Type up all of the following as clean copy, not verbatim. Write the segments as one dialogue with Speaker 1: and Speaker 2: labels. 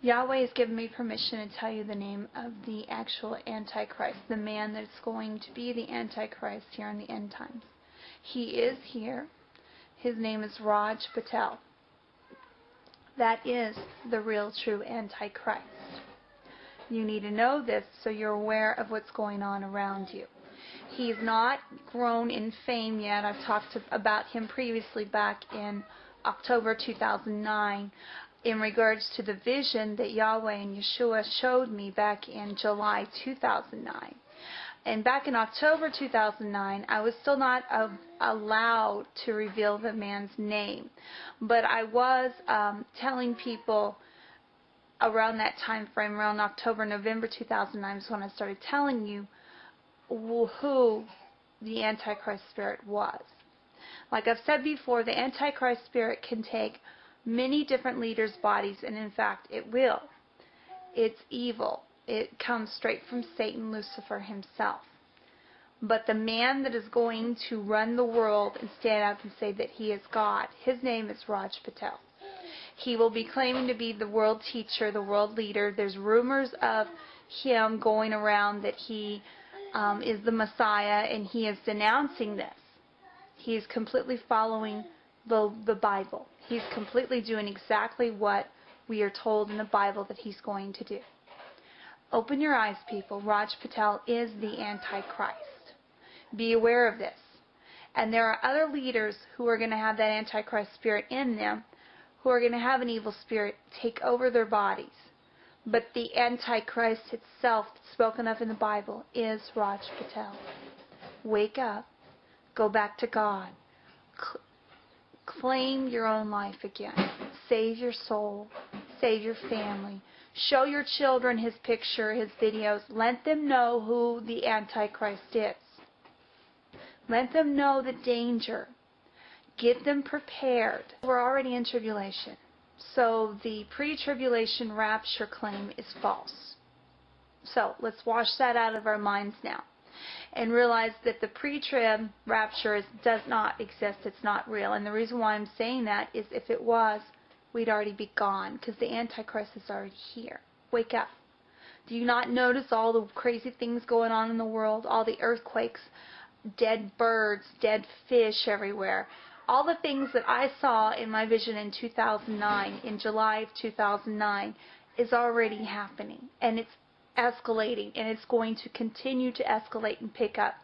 Speaker 1: Yahweh has given me permission to tell you the name of the actual Antichrist, the man that's going to be the Antichrist here in the end times. He is here. His name is Raj Patel. That is the real true Antichrist. You need to know this so you're aware of what's going on around you. He's not grown in fame yet. I've talked about him previously back in October 2009 in regards to the vision that Yahweh and Yeshua showed me back in July 2009. And back in October 2009, I was still not allowed to reveal the man's name. But I was telling people around that time frame, around October, November 2009 is when I started telling you who the Antichrist spirit was. Like I've said before, the Antichrist spirit can take many different leaders' bodies, and in fact it will. It's evil. It comes straight from Satan, Lucifer himself. But the man that is going to run the world and stand up and say that he is God, his name is Raj Patel. He will be claiming to be the world teacher, the world leader. There's rumors of him going around that he is the Messiah, and he is denouncing this. He is completely following the Bible. He's completely doing exactly what we are told in the Bible that he's going to do. Open your eyes, people. Raj Patel is the Antichrist. Be aware of this. And there are other leaders who are going to have that Antichrist spirit in them, who are going to have an evil spirit take over their bodies. But the Antichrist itself, spoken of in the Bible, is Raj Patel. Wake up. Go back to God. Claim your own life again. Save your soul. Save your family. Show your children his picture, his videos. Let them know who the Antichrist is. Let them know the danger. Get them prepared. We're already in tribulation. So the pre-tribulation rapture claim is false. So let's wash that out of our minds now and realize that the pre-trib rapture does not exist. It's not real. And the reason why I'm saying that is if it was, we'd already be gone, because the Antichrist is already here. Wake up. Do you not notice all the crazy things going on in the world? All the earthquakes, dead birds, dead fish everywhere. All the things that I saw in my vision in 2009, in July of 2009, is already happening. And it's escalating, and it's going to continue to escalate and pick up.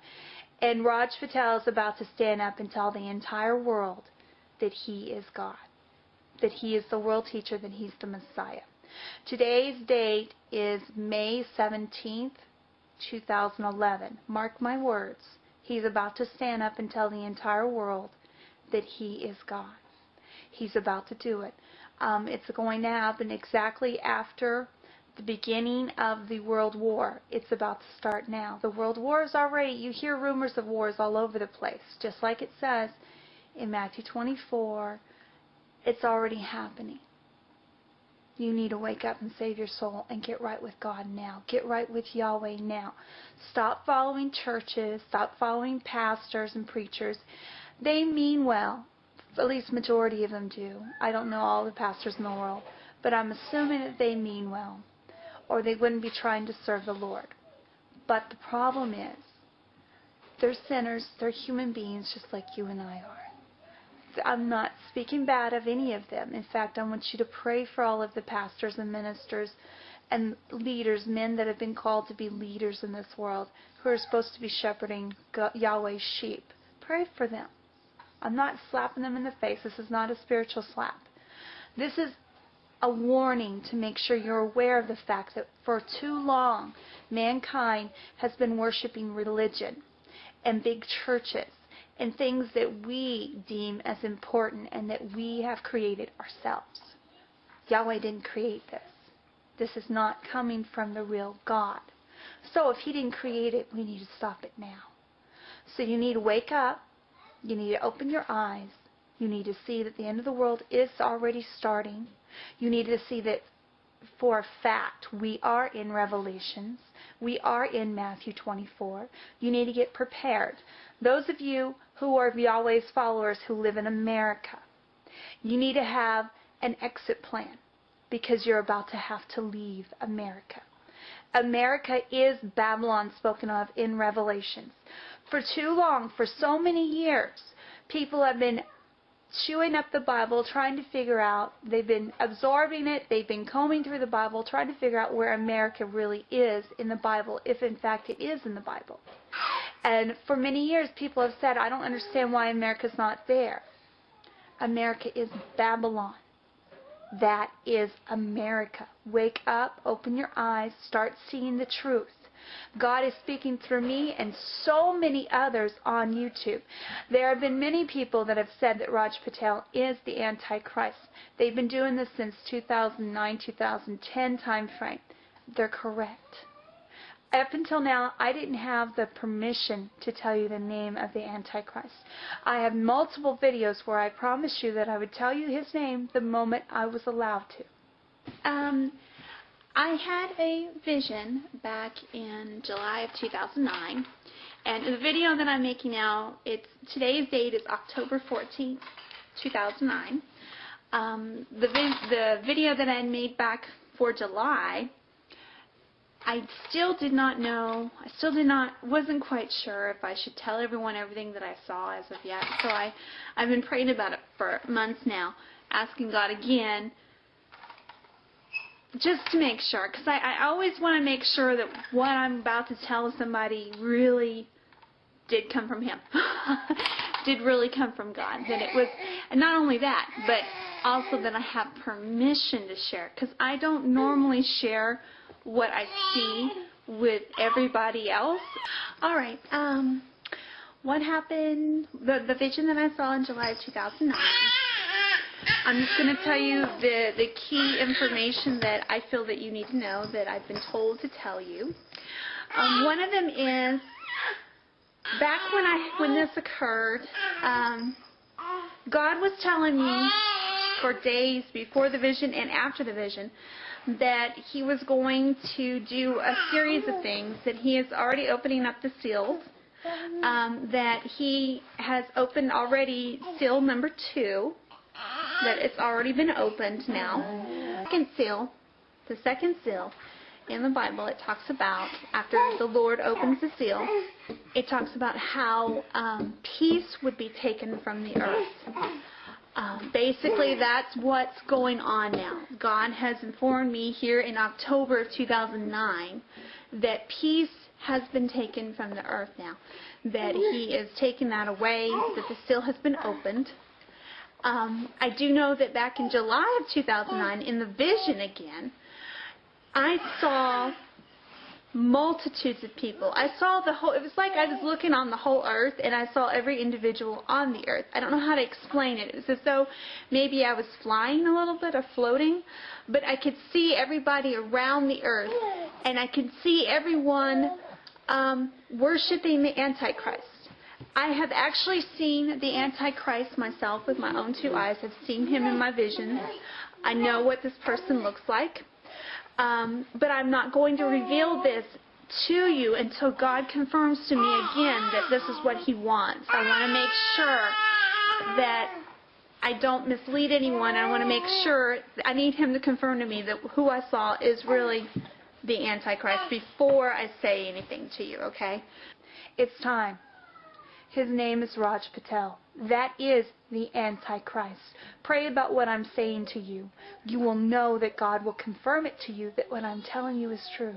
Speaker 1: And Raj Patel is about to stand up and tell the entire world that he is God, that he is the world teacher, that he's the Messiah. Today's date is May 17th, 2011. Mark my words. He's about to stand up and tell the entire world that he is God. He's about to do it. It's going to happen exactly after the beginning of the World War. It's about to start now. The World War is already, you hear rumors of wars all over the place, just like it says in Matthew 24. It's already happening. You need to wake up and save your soul and get right with God now. Get right with Yahweh now. Stop following churches. Stop following pastors and preachers. They mean well. At least majority of them do. I don't know all the pastors in the world, but I'm assuming that they mean well, or they wouldn't be trying to serve the Lord. But the problem is, they're sinners. They're human beings just like you and I are. I'm not speaking bad of any of them. In fact, I want you to pray for all of the pastors and ministers and leaders, men that have been called to be leaders in this world, who are supposed to be shepherding Yahweh's sheep. Pray for them. I'm not slapping them in the face. This is not a spiritual slap. This is a warning to make sure you're aware of the fact that for too long, mankind has been worshiping religion and big churches and things that we deem as important and that we have created ourselves. Yahweh didn't create this. This is not coming from the real God. So if he didn't create it, we need to stop it now. So you need to wake up. You need to open your eyes. You need to see that the end of the world is already starting. You need to see that for a fact we are in Revelations. We are in Matthew 24. You need to get prepared. Those of you who are Yahweh's followers who live in America, you need to have an exit plan. because you're about to have to leave America. America is Babylon spoken of in Revelations. For too long, for so many years, people have been chewing up the Bible, trying to figure out, they've been absorbing it, they've been combing through the Bible, trying to figure out where America really is in the Bible, if in fact it is in the Bible. And for many years, people have said, I don't understand why America's not there. America is Babylon. That is America. Wake up, open your eyes, start seeing the truth. God is speaking through me and so many others on YouTube. There have been many people that have said that Raj Patel is the Antichrist. They've been doing this since 2009, 2010 time frame. They're correct. Up until now, I didn't have the permission to tell you the name of the Antichrist. I have multiple videos where I promised you that I would tell you his name the moment I was allowed to.
Speaker 2: I had a vision back in July of 2009, and the video that I'm making now, today's date is October 14th, 2009. The video that I made back for July, I still did not know, wasn't quite sure if I should tell everyone everything that I saw as of yet. So I've been praying about it for months now, asking God again, just to make sure, because I always want to make sure that what I'm about to tell somebody really did come from Him, did really come from God. That it was, and not only that, but also that I have permission to share, because I don't normally share what I see with everybody else. All right, what happened, the vision that I saw in July of 2009, I'm just going to tell you the key information that I feel that you need to know, that I've been told to tell you. One of them is, back when this occurred, God was telling me for days before the vision and after the vision that He was going to do a series of things, that He is already opening up the seals, that He has opened already seal number 2, that it's already been opened now. The second seal in the Bible, it talks about, after the Lord opens the seal, it talks about how peace would be taken from the earth. Basically, that's what's going on now. God has informed me here in October of 2009 that peace has been taken from the earth now, that He is taking that away, that the seal has been opened. I do know that back in July of 2009, in the vision again, I saw multitudes of people. I saw the whole, it was like I was looking on the whole earth, and I saw every individual on the earth. I don't know how to explain it. It was as though maybe I was flying a little bit or floating, but I could see everybody around the earth, and I could see everyone worshiping the Antichrist. I have actually seen the Antichrist myself with my own 2 eyes. I've seen him in my visions. I know what this person looks like. But I'm not going to reveal this to you until God confirms to me again that this is what He wants. I want to make sure that I don't mislead anyone. I want to make sure, I need Him to confirm to me that who I saw is really the Antichrist before I say anything to you, okay?
Speaker 1: It's time. His name is Raj Patel. That is the Antichrist. Pray about what I'm saying to you. You will know that God will confirm it to you, that what I'm telling you is true.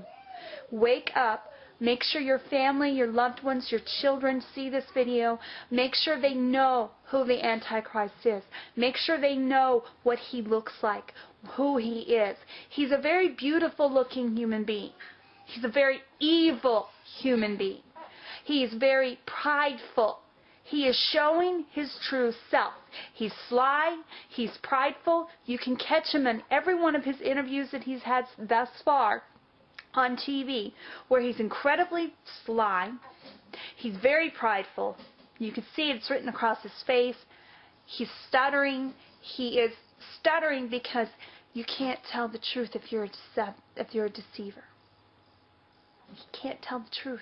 Speaker 1: Wake up. Make sure your family, your loved ones, your children see this video. Make sure they know who the Antichrist is. Make sure they know what he looks like, who he is. He's a very beautiful looking human being. He's a very evil human being. He is very prideful. He is showing his true self. He's sly. He's prideful. You can catch him in every one of his interviews that he's had thus far on TV, where he's incredibly sly. He's very prideful. You can see it's written across his face. He's stuttering. He is stuttering because you can't tell the truth if you're a deceiver. You can't tell the truth,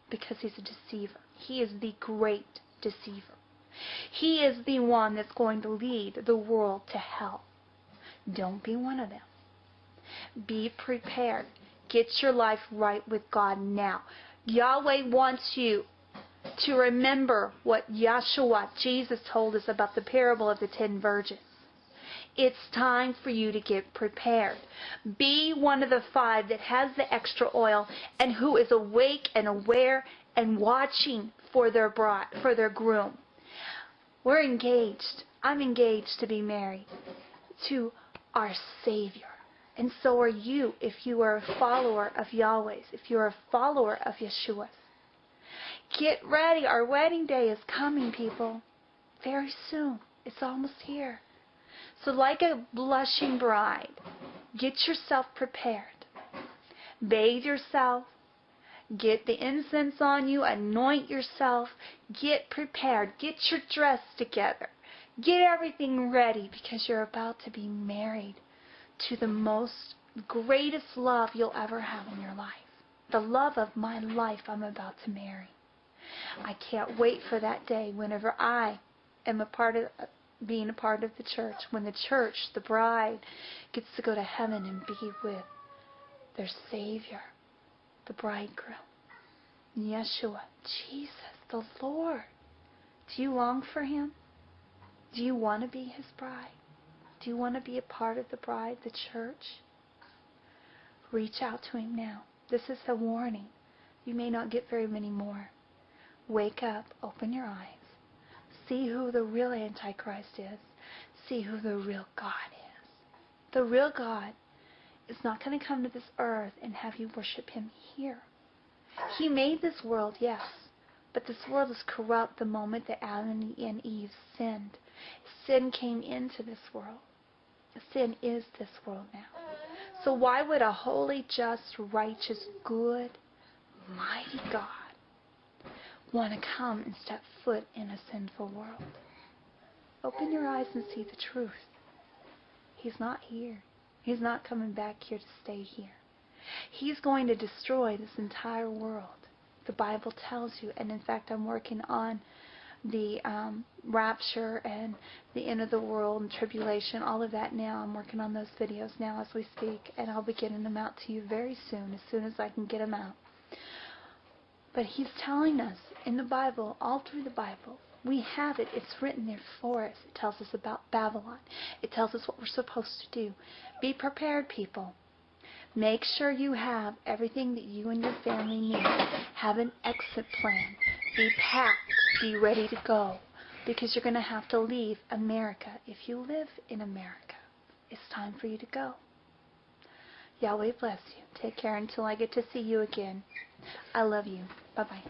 Speaker 1: because he's a deceiver. He is the great deceiver. He is the one that's going to lead the world to hell. Don't be one of them. Be prepared. Get your life right with God now. Yahweh wants you to remember what Yahshua, Jesus, told us about the parable of the 10 virgins. It's time for you to get prepared. Be one of the 5 that has the extra oil and who is awake and aware and watching for their bride, for their groom. We're engaged. I'm engaged to be married to our Savior. And so are you if you are a follower of Yahweh's, if you're a follower of Yeshua's. Get ready. Our wedding day is coming, people. Very soon. It's almost here. So like a blushing bride, get yourself prepared. Bathe yourself. Get the incense on you. Anoint yourself. Get prepared. Get your dress together. Get everything ready because you're about to be married to the most greatest love you'll ever have in your life. The love of my life I'm about to marry. I can't wait for that day whenever I am being a part of the church, when the church, the bride, gets to go to heaven and be with their Savior, the bridegroom, Yeshua, Jesus, the Lord. Do you long for Him? Do you want to be His bride? Do you want to be a part of the bride, the church? Reach out to Him now. This is a warning. You may not get very many more. Wake up, open your eyes. See who the real Antichrist is. See who the real God is. The real God is not going to come to this earth and have you worship Him here. He made this world, yes, but this world is corrupt the moment that Adam and Eve sinned. Sin came into this world. Sin is this world now. So why would a holy, just, righteous, good, mighty God want to come and step foot in a sinful world? Open your eyes and see the truth. He's not here. He's not coming back here to stay here. He's going to destroy this entire world. The Bible tells you, and in fact I'm working on the rapture and the end of the world and tribulation, all of that now. I'm working on those videos now as we speak, and I'll be getting them out to you very soon as I can get them out. But He's telling us in the Bible, all through the Bible, we have it. It's written there for us. It tells us about Babylon. It tells us what we're supposed to do. Be prepared, people. Make sure you have everything that you and your family need. Have an exit plan. Be packed. Be ready to go. Because you're going to have to leave America. If you live in America, it's time for you to go. Yahweh bless you. Take care until I get to see you again. I love you. Bye-bye.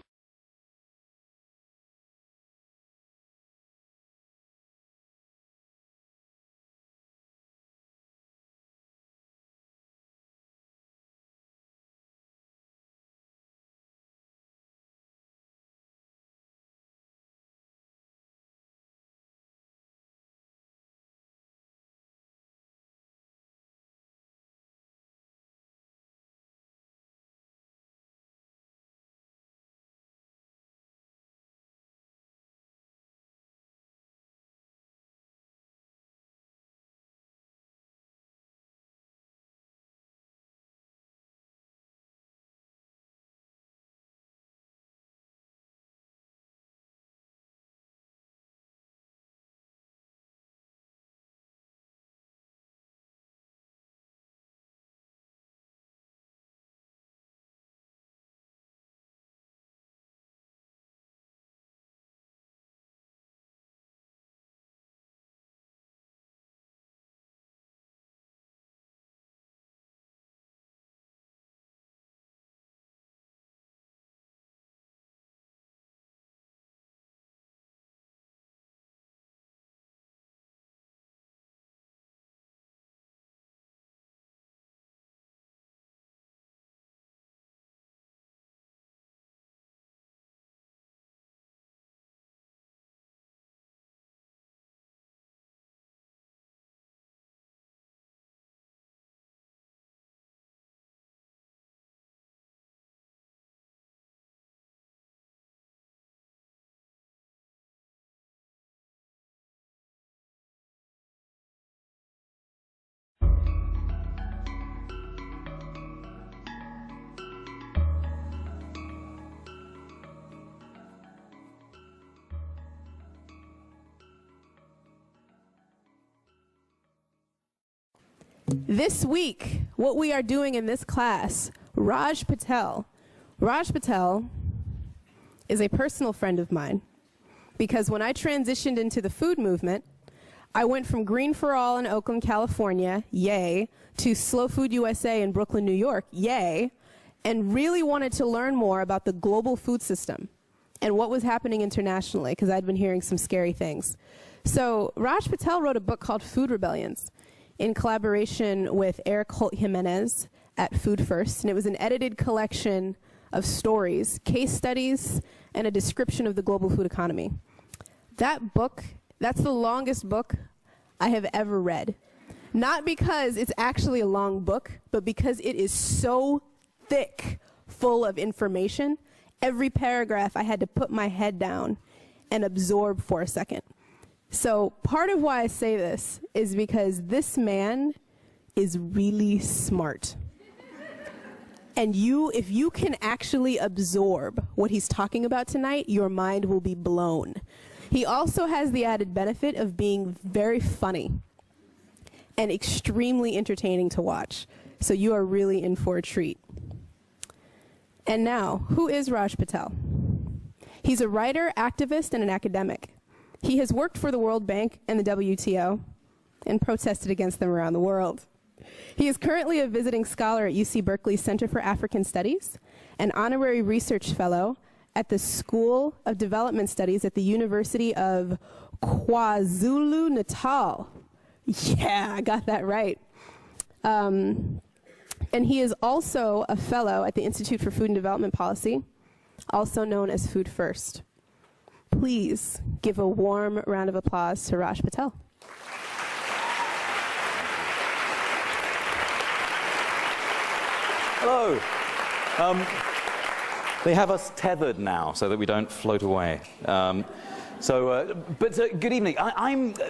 Speaker 3: This week, what we are doing in this class, Raj Patel is a personal friend of mine, because when I transitioned into the food movement, I went from Green for All in Oakland, California, yay, to Slow Food USA in Brooklyn, New York, yay, and really wanted to learn more about the global food system and what was happening internationally, because I'd been hearing some scary things. So Raj Patel wrote a book called Food Rebellions in collaboration with Eric Holt Jimenez at Food First, and it was an edited collection of stories, case studies, and a description of the global food economy. That book, that's the longest book I have ever read. Not because it's actually a long book, but because it is so thick, full of information. Every paragraph I had to put my head down and absorb for a second. So part of why I say this is because this man is really smart. And if you can actually absorb what he's talking about tonight, your mind will be blown. He also has the added benefit of being very funny and extremely entertaining to watch. So you are really in for a treat. And now, who is Raj Patel? He's a writer, activist, and an academic. He has worked for the World Bank and the WTO and protested against them around the world. He is currently a visiting scholar at UC Berkeley's Center for African Studies, an honorary research fellow at the School of Development Studies at the University of KwaZulu-Natal. Yeah, I got that right. And he is also a fellow at the Institute for Food and Development Policy, also known as Food First. Please give a warm round of applause to Raj Patel.
Speaker 4: Hello. They have us tethered now so that we don't float away. But good evening.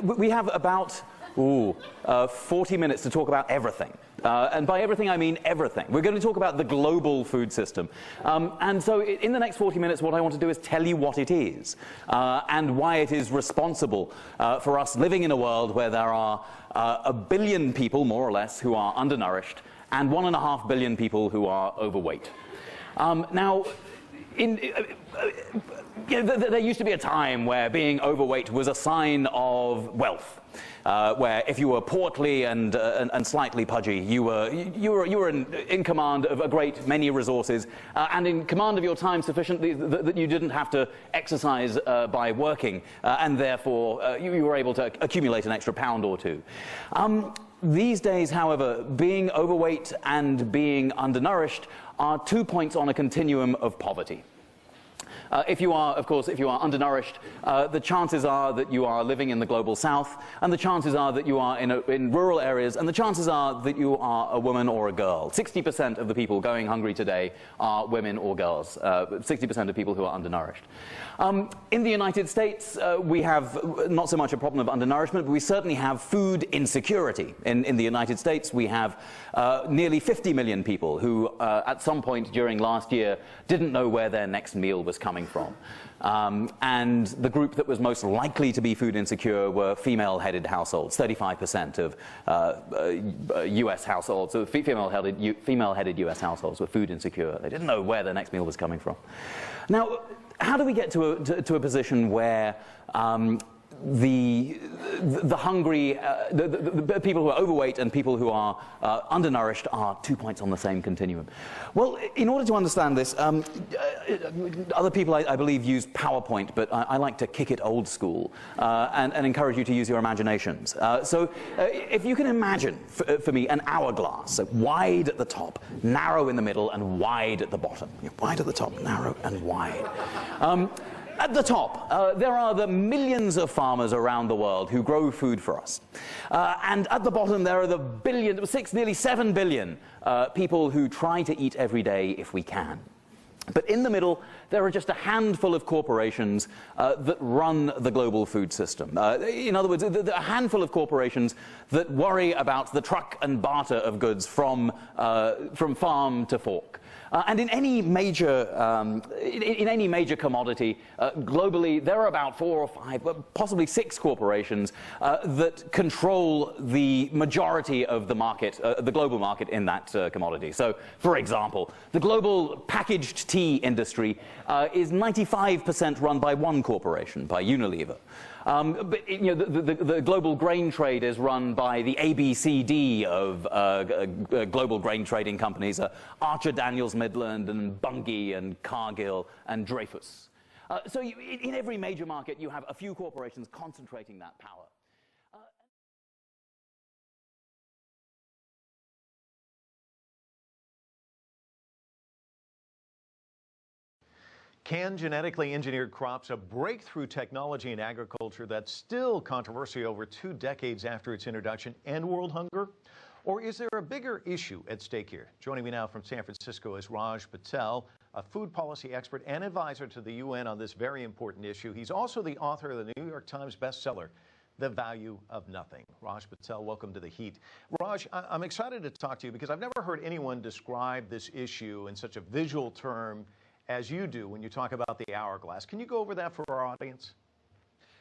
Speaker 4: We have about 40 minutes to talk about everything. And by everything, I mean everything. We're going to talk about the global food system. And so in the next 40 minutes, what I want to do is tell you what it is and why it is responsible for us living in a world where there are 1 billion people, more or less, who are undernourished and 1.5 billion people who are overweight. Now, there used to be a time where being overweight was a sign of wealth. Where if you were portly and slightly pudgy, you were in command of a great many resources and in command of your time sufficiently that you didn't have to exercise by working, and therefore you were able to accumulate an extra pound or two. These days, however, being overweight and being undernourished are 2 points on a continuum of poverty. If you are undernourished, the chances are that you are living in the global south, and the chances are that you are in rural areas, and the chances are that you are a woman or a girl. 60% of the people going hungry today are women or girls, 60% of people who are undernourished. In the United States, we have not so much a problem of undernourishment, but we certainly have food insecurity. In the United States, we have nearly 50 million people who, at some point during last year, didn't know where their next meal was coming from. And the group that was most likely to be food insecure were female-headed households. 35% of U.S. households, so female-headed U.S. households were food insecure. They didn't know where their next meal was coming from. Now, how do we get to a position where the hungry, the people who are overweight and people who are undernourished are 2 points on the same continuum? Well, in order to understand this, other people, I believe, use PowerPoint, but I like to kick it old school and encourage you to use your imaginations. So if you can imagine, for me, an hourglass, so wide at the top, narrow in the middle, and wide at the bottom. Wide at the top, narrow, and wide. At the top, there are the millions of farmers around the world who grow food for us. And at the bottom, there are the nearly 7 billion people who try to eat every day if we can. But in the middle, there are just a handful of corporations that run the global food system. In other words, a handful of corporations that worry about the truck and barter of goods from farm to fork. And in any major commodity globally, there are about 4 or 5, possibly 6 corporations that control the majority of the market, the global market in that commodity. So, for example, the global packaged tea industry is 95% run by one corporation, by Unilever. But you know, the global grain trade is run by the ABCD of global grain trading companies, Archer Daniels Midland and Bunge and Cargill and Dreyfus. So in every major market you have a few corporations concentrating that power.
Speaker 5: Can genetically engineered crops a breakthrough technology in agriculture that's still controversy over 2 decades after its introduction end world hunger? Or is there a bigger issue at stake here? Joining me now from San Francisco is Raj Patel, a food policy expert and advisor to the UN on this very important issue. He's also the author of the New York Times bestseller, The Value of Nothing. Raj Patel, welcome to The Heat. Raj, I'm excited to talk to you because I've never heard anyone describe this issue in such a visual term as you do when you talk about the hourglass. Can you go over that for our audience?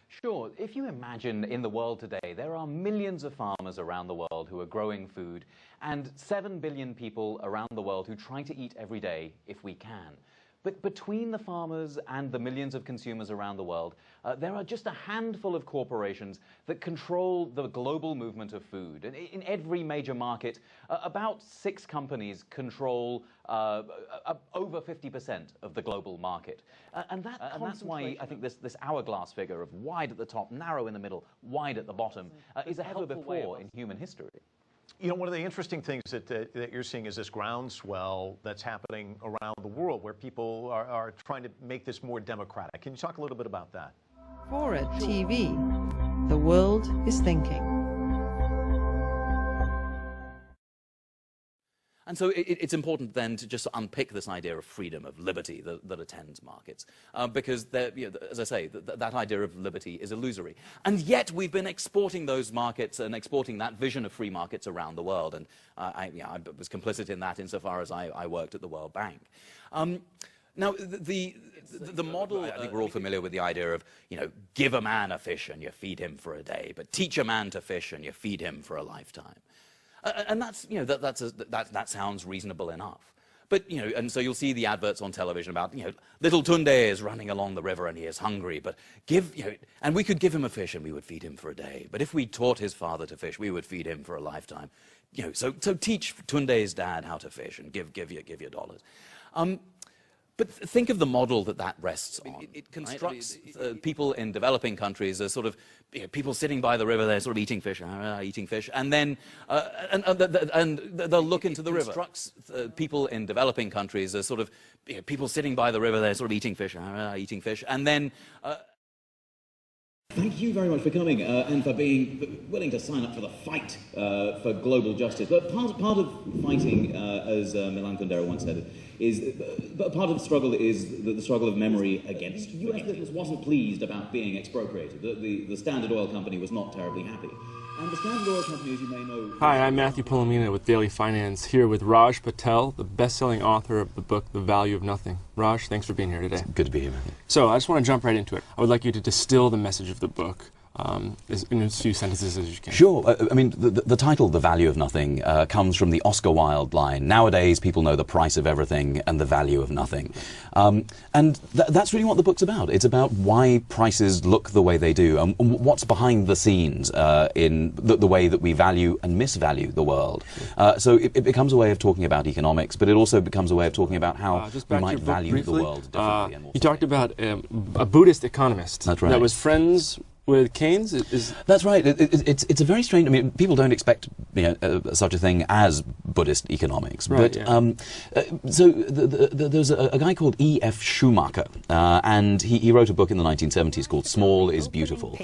Speaker 4: Sure. If you imagine in the world today, there are millions of farmers around the world who are growing food and 7 billion people around the world who try to eat every day if we can. But between the farmers and the millions of consumers around the world, there are just a handful of corporations that control the global movement of food. And in every major market, about 6 companies control over 50% of the global market. And that's why I think this hourglass figure of wide at the top, narrow in the middle, wide at the bottom, is a helpful before in human history.
Speaker 5: You know, one of the interesting things that you're seeing is this groundswell that's happening around the world where people are trying to make this more democratic. Can you talk a little bit about that?
Speaker 6: For a TV, the world is thinking.
Speaker 4: And so it's important then to just unpick this idea of freedom, of liberty that attends markets. Because, you know, as I say, that idea of liberty is illusory. And yet we've been exporting those markets and exporting that vision of free markets around the world. And I was complicit in that insofar as I worked at the World Bank. Now, the model, I think we're all familiar with the idea of, you know, give a man a fish and you feed him for a day, but teach a man to fish and you feed him for a lifetime. And that's, you know, that sounds reasonable enough. But, you know, and so you'll see the adverts on television about, you know, little Tunde is running along the river and he is hungry, but you know, and we could give him a fish and we would feed him for a day. But if we taught his father to fish, we would feed him for a lifetime. You know, so teach Tunde's dad how to fish and give you dollars. But think of the model that rests on. It constructs people in developing countries as sort of, you know, people sitting by the river, they're sort of eating fish, and then they'll look into the river. It constructs people in developing countries as sort of, you know, people sitting by the river, they're sort of eating fish, and then.
Speaker 7: Thank you very much for coming and for being willing to sign up for the fight for global justice. But part of fighting, as Milan Kundera once said, but part of the struggle is the struggle of memory against. US business wasn't pleased about being expropriated. The Standard Oil Company was not terribly happy. And the Standard Oil Company, as you may know...
Speaker 8: Hi, I'm Matthew Palomino with Daily Finance, here with Raj Patel, the best-selling author of the book, The Value of Nothing. Raj, thanks for being here today.
Speaker 7: It's good to be here, Matthew.
Speaker 8: So, I just want to jump right into it. I would like you to distill the message of the book in as few sentences as you can.
Speaker 7: Sure. I mean, the title, The Value of Nothing, comes from the Oscar Wilde line, nowadays people know the price of everything and the value of nothing. And that's really what the book's about. It's about why prices look the way they do and what's behind the scenes in the way that we value and misvalue the world. So it becomes a way of talking about economics, but it also becomes a way of talking about how we might value the world differently.
Speaker 8: You talked about a Buddhist economist
Speaker 7: that's right.
Speaker 8: that was friends with Keynes?
Speaker 7: That's right. It's a very strange. I mean, people don't expect such a thing as Buddhist economics.
Speaker 8: Right,
Speaker 7: but
Speaker 8: yeah.
Speaker 7: so there's a guy called E.F. Schumacher, and he wrote a book in the 1970s called "Small is Beautiful."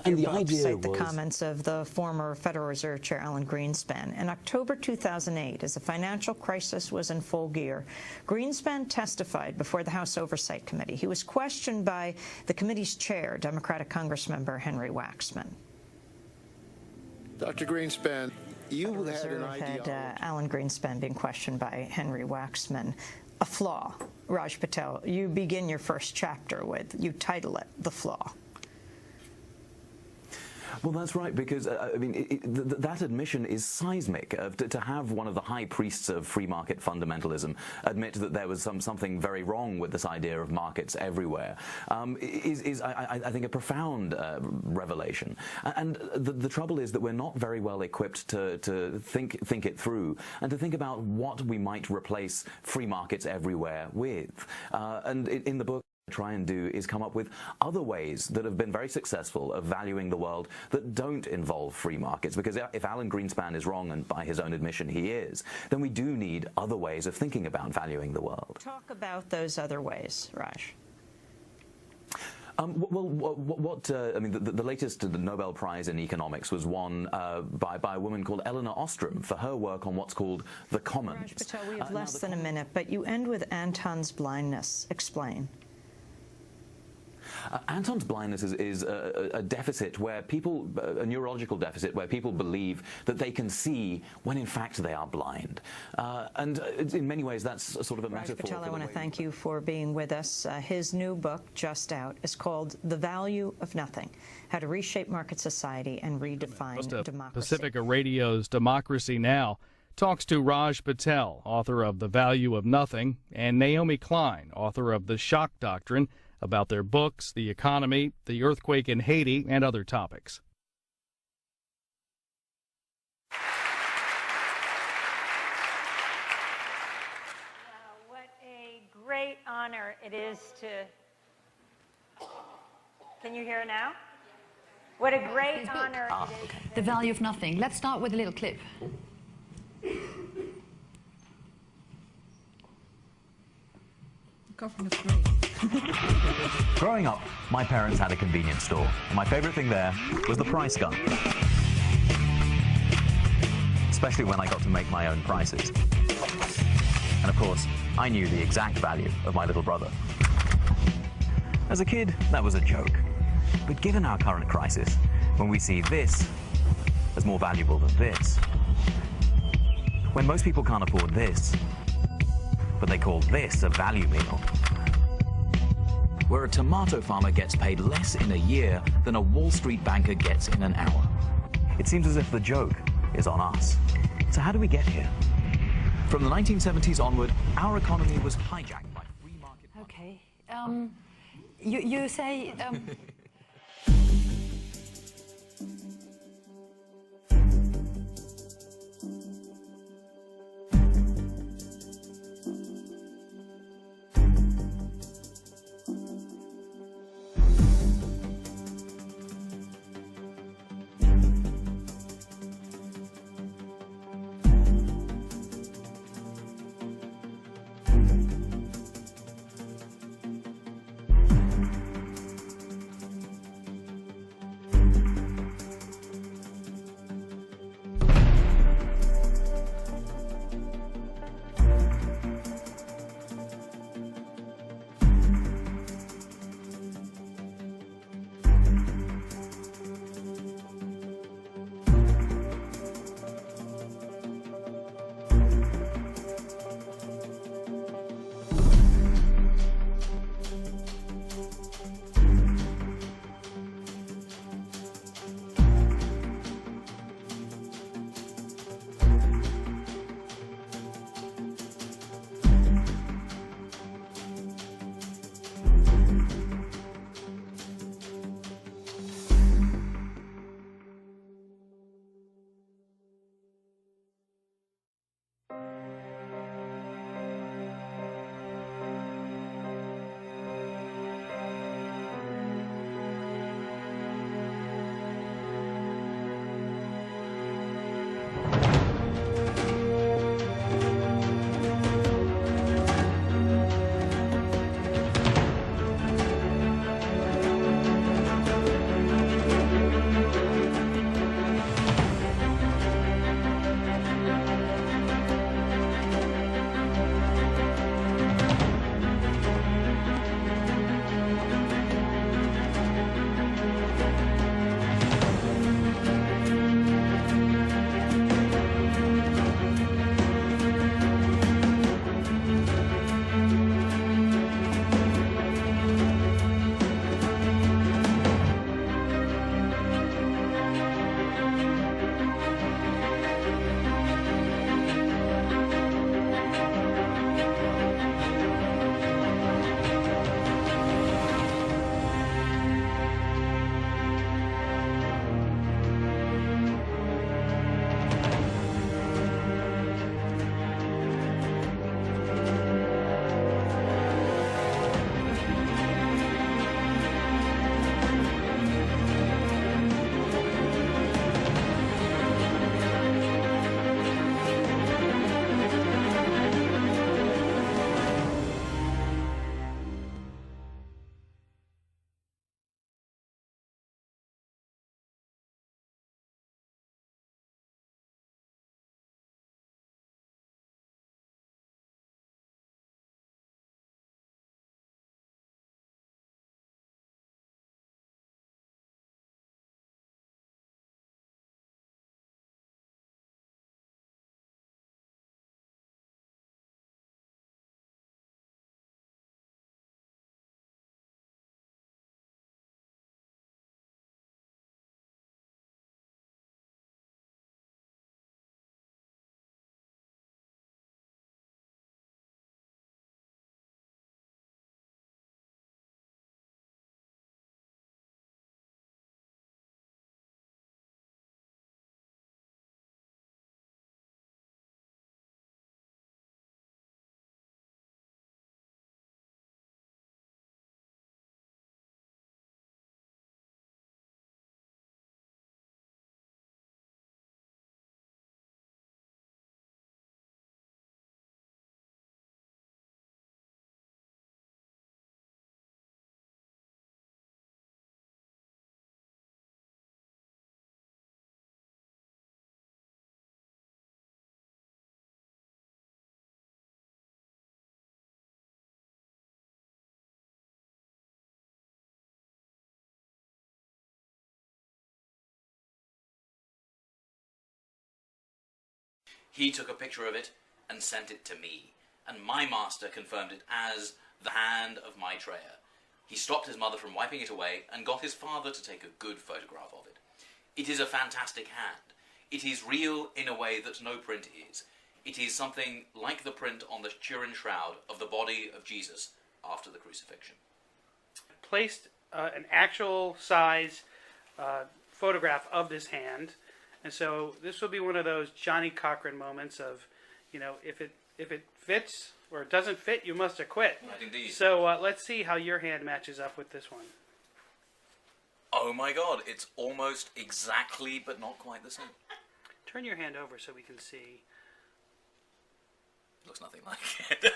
Speaker 9: And the idea was the comments of the former Federal Reserve Chair Alan Greenspan. In October 2008, as the financial crisis was in full gear, Greenspan testified before the House Oversight Committee. He was questioned by the committee's chair, Democratic Congressmember Henry Waxman.
Speaker 10: Dr. Greenspan, you had an ideology.
Speaker 9: Alan Greenspan being questioned by Henry Waxman. A flaw. Raj Patel, you begin your first chapter with, you title it, The Flaw.
Speaker 4: Well, that's right, because I mean, that admission is seismic. To have one of the high priests of free market fundamentalism admit that there was something very wrong with this idea of markets everywhere is I think, a profound revelation. And the trouble is that we're not very well equipped to think it through and to think about what we might replace free markets everywhere with. And in the book, try and do is come up with other ways that have been very successful of valuing the world that don't involve free markets, because if Alan Greenspan is wrong, and by his own admission he is, then we do need other ways of thinking about valuing the world.
Speaker 9: Talk about those other ways, Raj.
Speaker 4: Well, I mean, the latest Nobel Prize in economics was won by a woman called Elinor Ostrom for her work on what's called the commons.
Speaker 9: Raj Patel, we have less than a minute, but you end with Anton's blindness. Explain.
Speaker 4: Anton's blindness is a deficit where people, a neurological deficit where people believe that they can see when in fact they are blind. And in many ways that's sort of a metaphor.
Speaker 9: Raj Patel, I want to thank you for being with us. His new book, just out, is called The Value of Nothing, How to Reshape Market Society and Redefine Democracy.
Speaker 11: Pacifica Radio's Democracy Now! Talks to Raj Patel, author of The Value of Nothing, and Naomi Klein, author of The Shock Doctrine, about their books, the economy, the earthquake in Haiti, and other topics.
Speaker 12: What a great honor it is to... Can you hear now? What a great honor it is.
Speaker 13: The Value of Nothing. Let's start with a little clip.
Speaker 4: Growing up, my parents had a convenience store, and my favorite thing there was the price gun. Especially when I got to make my own prices. And of course, I knew the exact value of my little brother. As a kid, that was a joke. But given our current crisis, when we see this as more valuable than this, when most people can't afford this, but they call this a value meal, where a tomato farmer gets paid less in a year than a Wall Street banker gets in an hour. It seems as if the joke is on us. So how do we get here? From the 1970s onward, our economy was hijacked by free market...
Speaker 13: Okay. You say...
Speaker 4: He took a picture of it and sent it to me, and my master confirmed it as the hand of Maitreya. He stopped his mother from wiping it away and got his father to take a good photograph of it. It is a fantastic hand. It is real in a way that no print is. It is something like the print on the Turin shroud of the body of Jesus after the crucifixion.
Speaker 14: Placed an actual size photograph of this hand, and so this will be one of those Johnny Cochran moments of, you know, if it fits or it doesn't fit, you must acquit.
Speaker 4: Right, indeed.
Speaker 14: So let's see how your hand matches up with this one.
Speaker 4: Oh my God, it's almost exactly, but not quite the same.
Speaker 14: Turn your hand over so we can see.
Speaker 4: Looks nothing like it.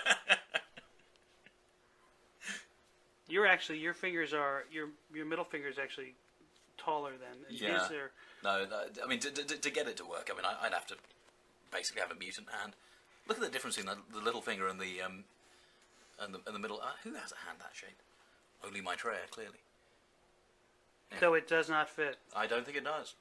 Speaker 14: Your fingers are, your middle finger is actually taller than
Speaker 4: Yeah.
Speaker 14: his. Or,
Speaker 4: no, I mean, to get it to work, I mean, I'd have to basically have a mutant hand. Look at the difference between the little finger and the middle. Who has a hand that shape? Only Maitreya, clearly.
Speaker 14: So it does not fit.
Speaker 4: I don't think it does.